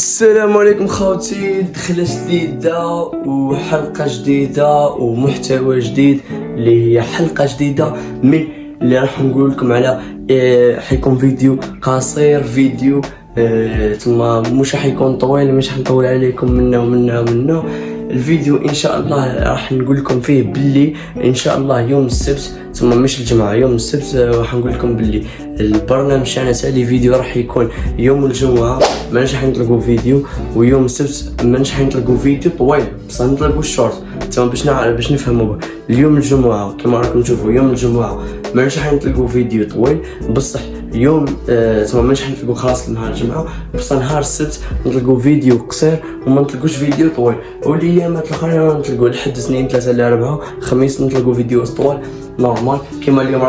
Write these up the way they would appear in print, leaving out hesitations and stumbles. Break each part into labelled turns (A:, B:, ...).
A: السلام عليكم خوتي، دخلة جديدة وحلقة جديدة ومحتوى جديد اللي هي حلقة جديدة من اللي راح نقول لكم على حيكون فيديو قصير، فيديو ثم مش حيكون طويل، مش حنطول عليكم منه الفيديو ان شاء الله. راح نقول لكم فيه باللي ان شاء الله يوم السبت ثم مش الجمعة، يوم السبت راح نقول لكم باللي البرنامج تاعنا تاع لي فيديو راح يكون يوم الجمعة ماناش حنطلقوا فيديو، ويوم السبت ماناش حنطلقوا فيديو طويل بصح نطلقوا الشورت تمام باش نفهموا. اليوم الجمعة كما راكم تشوفوا يوم الجمعة ماناش حنطلقوا فيديو طويل بصح يوم ثم ماناش حنطلقوا خلاص نهار الجمعة، بصح نهار السبت نطلقوا فيديو قصير وما نطلقوش فيديو طويل، والايامات الاخرين نطلقوا لحد اثنين ثلاثة لأربعة خميس نطلقوا فيديو طوال نورمال كما اليوم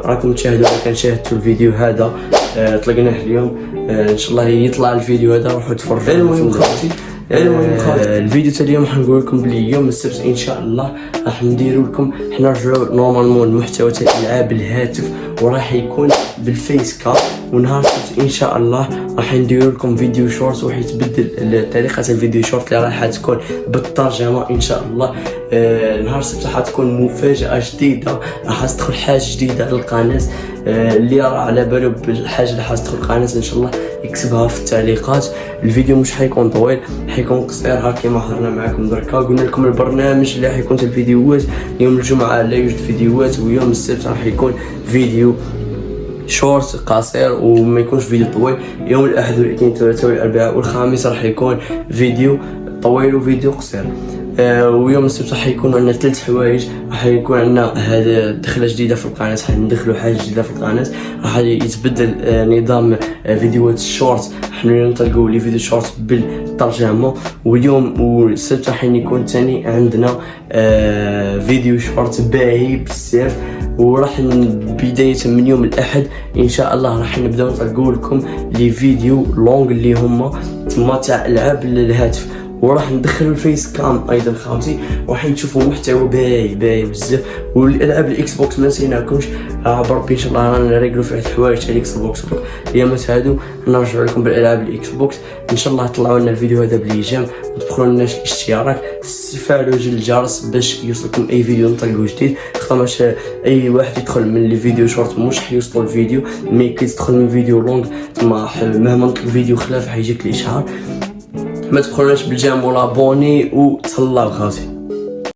A: راكم تشاهدوا. كان شاهدتوا الفيديو هذا طلقناه اليوم ان شاء الله يطلع الفيديو هذا روحوا تفرجوا. المهم خوتي الفيديو تاع اليوم حنقول لكم بلي يوم السبت ان شاء الله راح نديروا لكم نرجعوا نورمالمون المحتوى تاع العاب الهاتف، وراح يكون بالفيس كاب. ونهار السبت ان شاء الله راح نديروا لكم فيديو شورت وراح يتبدل طريقه الفيديو شورت اللي راح تكون بالترجمه ان شاء الله. نهار السبت راح تكون مفاجاه جديده، راح تدخل حاجه جديده للقناه. اللي راه على باله بالحاجه اللي راح تدخل القناه ان شاء الله يكتبها في التعليقات. الفيديو مش حيكون طويل، حيكون قصير هكا ما هضرنا معكم دركا. قلنا لكم البرنامج اللي حيكون تاع الفيديوهات يوم الجمعه لا يوجد فيديوهات، ويوم السبت راح يكون فيديو شورت قصير وما يكونش فيديو طويل. يوم الاحد والاثنين والثلاثاء والاربعاء والخميس راح يكون فيديو طويل وفيديو قصير. ويوم السبت راح يكون عندنا 3 حوايج. راح يكون عندنا هذا دخله جديده في القناه، راح ندخلوا حاجه جديده في القناه، راح يتبدل نظام فيديوهات الشورت، حنا نطلقوا لي فيديو شورت بالترجمه. واليوم والسبت راح يكون ثاني عندنا فيديو شورت باهي بزاف. وراح بدايه من يوم الاحد ان شاء الله راح نبداو نطلقوا لكم لي فيديو لونغ اللي هما تما تاع العاب الهاتف، وراح ندخلوا الفيس كام ايضا خوتي، وراح نشوفوا محتوى باهي بزاف. والالعاب الاكس بوكس ما نسيناكمش بربي ان شاء الله رانا نريقلوا في الحوايج تاع الاكس بوكس. الايامات هادو نرجعوا لكم بالالعاب الاكس بوكس ان شاء الله. طلعوا لنا الفيديو هذا بالايجام وتدخلوا لنا الاشتراك، تفعلوا زر الجرس باش يوصلكم اي فيديو نطلقوا جديد. خاطرش اي واحد يدخل من الفيديو شورت مش حيوصلوا الفيديو، مي كي تدخل من فيديو لونغ مهما نطلق فيديو خلاف حيجيك الاشعار. ما تبخلوناش بالجيم ولا بوني وتهلاو خوتي.